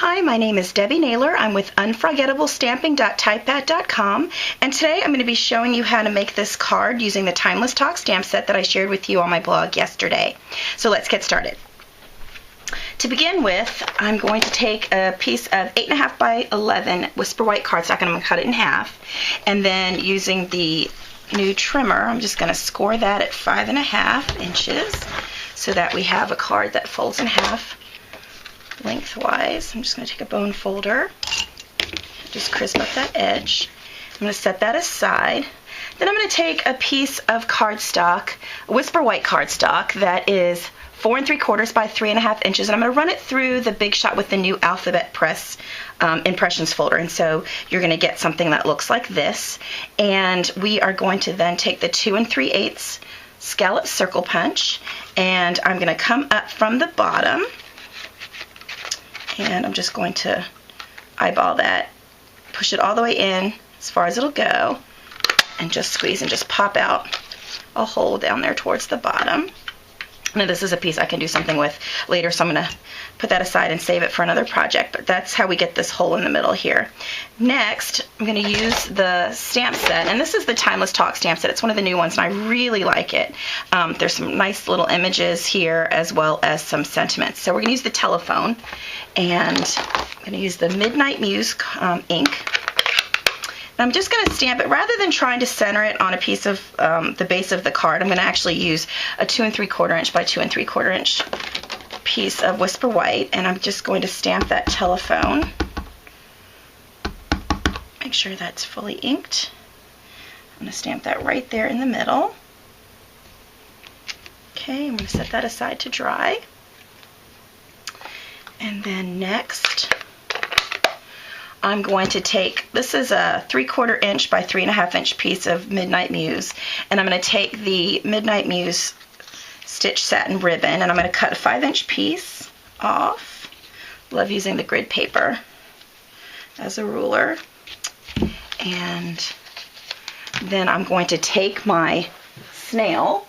Hi, my name is Debbie Naylor. I'm with Unfrogettable and today I'm going to be showing you how to make this card using the Timeless Talk stamp set that I shared with you on my blog yesterday. So let's get started. To begin with, I'm going to take a piece of 8.5 by 11 Whisper White cardstock and I'm going to cut it in half. And then using the new trimmer, I'm just going to score that at 5.5 inches so that we have a card that folds in half lengthwise. I'm just going to take a bone folder, just crisp up that edge. I'm going to set that aside. Then I'm going to take a piece of cardstock, Whisper White cardstock that is 4 3/4 by 3.5 inches, and I'm going to run it through the Big Shot with the new Alphabet Press impressions folder. And so you're going to get something that looks like this. And we are going to then take the 2 3/8 scallop circle punch, and I'm going to come up from the bottom. And I'm just going to eyeball that, push it all the way in as far as it'll go, and just squeeze and just pop out a hole down there towards the bottom. Now this is a piece I can do something with later, so I'm going to put that aside and save it for another project, but that's how we get this hole in the middle here. Next, I'm going to use the stamp set, and this is the Timeless Talk stamp set. It's one of the new ones, and I really like it. There's some nice little images here as well as some sentiments. So we're going to use the telephone, and I'm going to use the Midnight Muse ink. And I'm just going to stamp it. Rather than trying to center it on a piece of the base of the card, I'm going to actually use a 2 3/4 inch by 2 3/4 inch piece of Whisper White, and I'm just going to stamp that telephone. Make sure that's fully inked. I'm going to stamp that right there in the middle. Okay, I'm going to set that aside to dry. And then next, I'm going to take, this is a 3/4 inch by 3.5 inch piece of Midnight Muse, and I'm going to take the Midnight Muse stitch satin ribbon, and I'm going to cut a 5-inch piece off. Love using the grid paper as a ruler. And then I'm going to take my snail,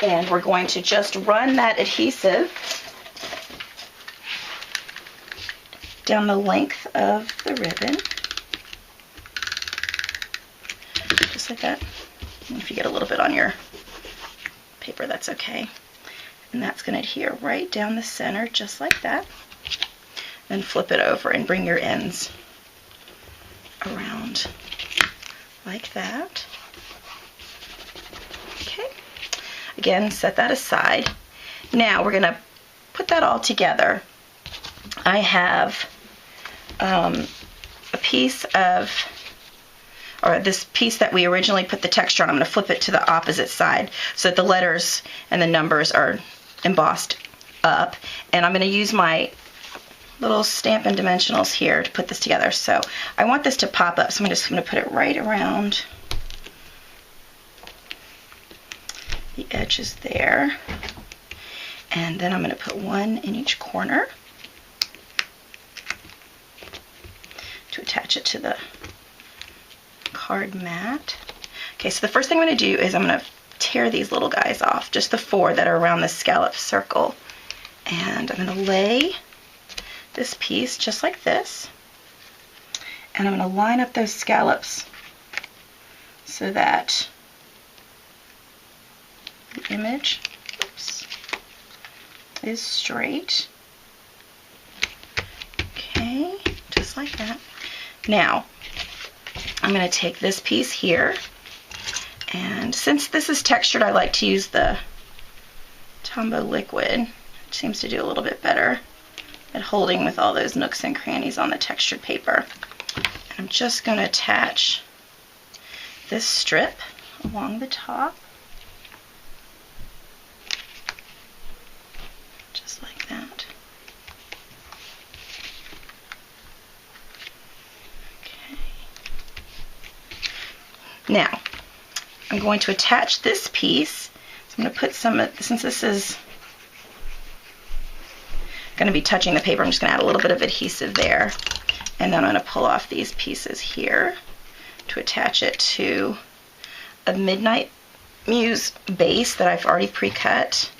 and we're going to just run that adhesive down the length of the ribbon, just like that. And if you get a little bit on your paper, that's okay. And that's going to adhere right down the center, just like that. Then flip it over and bring your ends around like that. Okay. Again, set that aside. Now we're going to put that all together. I have a piece of, or this piece that we originally put the texture on. I'm going to flip it to the opposite side so that the letters and the numbers are embossed up. And I'm going to use my little Stampin' Dimensionals here to put this together. So I want this to pop up, so I'm just going to put it right around the edges there. And then I'm going to put one in each corner to attach it to the card mat. Okay, so the first thing I'm going to do is I'm going to tear these little guys off, just the 4 that are around the scallop circle. And I'm going to lay this piece just like this. And I'm going to line up those scallops so that the image is straight. Okay, just like that. Now, I'm going to take this piece here, and since this is textured, I like to use the Tombow liquid. It seems to do a little bit better at holding with all those nooks and crannies on the textured paper. And I'm just going to attach this strip along the top, just like that. Now, I'm going to attach this piece. So I'm going to put some, since this is going to be touching the paper, I'm just going to add a little bit of adhesive there. And then I'm going to pull off these pieces here to attach it to a Midnight Muse base that I've already pre-cut.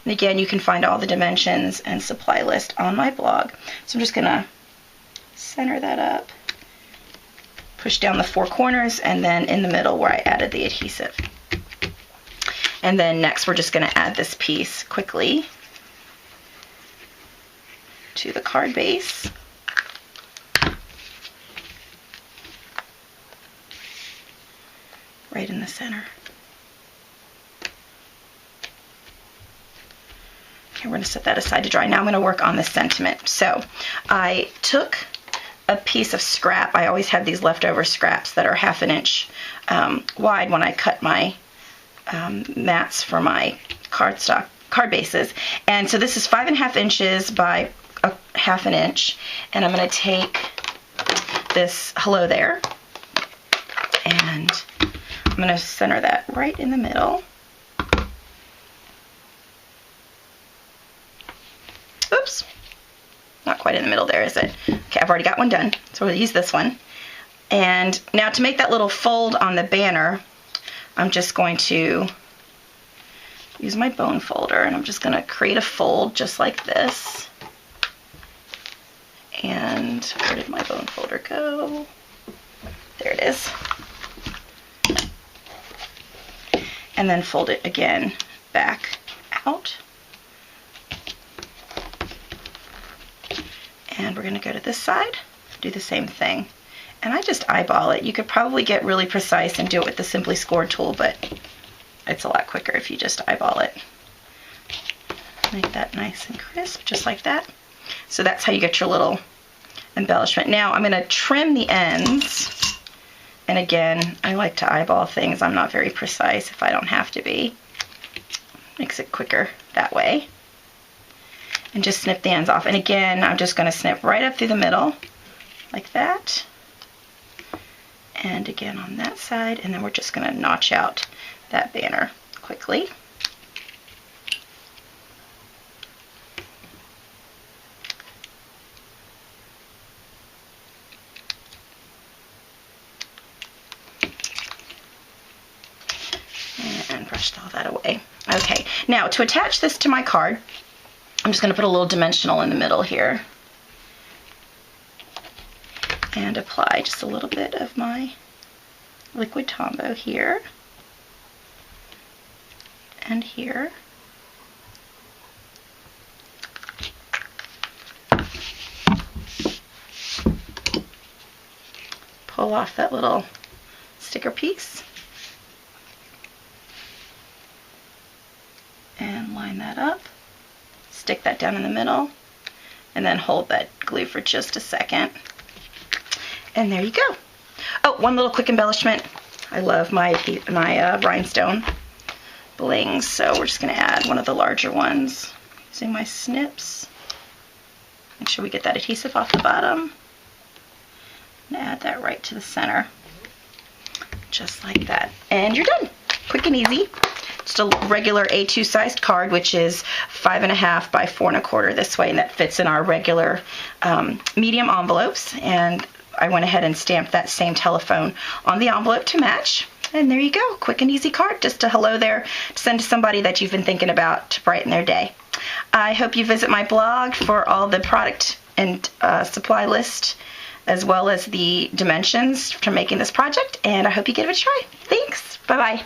And again, you can find all the dimensions and supply list on my blog. So I'm just going to center that up, push down the 4 corners, and then in the middle where I added the adhesive. And then next we're just going to add this piece quickly to the card base. Right in the center. Okay, we're going to set that aside to dry. Now I'm going to work on the sentiment. So I took a piece of scrap. I always have these leftover scraps that are 1/2 inch wide when I cut my mats for my card bases. And so this is 5.5 inches by 1/2 inch. And I'm going to take this hello there, and I'm going to center that right in the middle. Oops, not quite in the middle there, is it? Okay, I've already got one done, so we'll use this one. And now to make that little fold on the banner, I'm just going to use my bone folder, and I'm just going to create a fold just like this. And where did my bone folder go? There it is. And then fold it again back out. And we're going to go to this side, do the same thing. And I just eyeball it. You could probably get really precise and do it with the Simply Score tool, but it's a lot quicker if you just eyeball it. Make that nice and crisp, just like that. So that's how you get your little embellishment. Now I'm going to trim the ends. And again, I like to eyeball things. I'm not very precise if I don't have to be. Makes it quicker that way. And just snip the ends off. And again, I'm just going to snip right up through the middle, like that. And again on that side. And then we're just going to notch out that banner quickly. And brushed all that away. Okay, now to attach this to my card, I'm just going to put a little dimensional in the middle here and apply just a little bit of my liquid Tombow here and here. Pull off that little sticker piece. And line that up, stick that down in the middle, and then hold that glue for just a second. And there you go. Oh, one little quick embellishment. I love my rhinestone blings, so we're just going to add one of the larger ones using my snips. Make sure we get that adhesive off the bottom. And add that right to the center, just like that. And you're done. Quick and easy. Just a regular A2 sized card, which is 5.5 by 4 1/4 this way, and that fits in our regular medium envelopes. And I went ahead and stamped that same telephone on the envelope to match. And there you go, quick and easy card, just a hello there to send to somebody that you've been thinking about to brighten their day. I hope you visit my blog for all the product and supply list, as well as the dimensions for making this project, and I hope you give it a try. Thanks, bye-bye.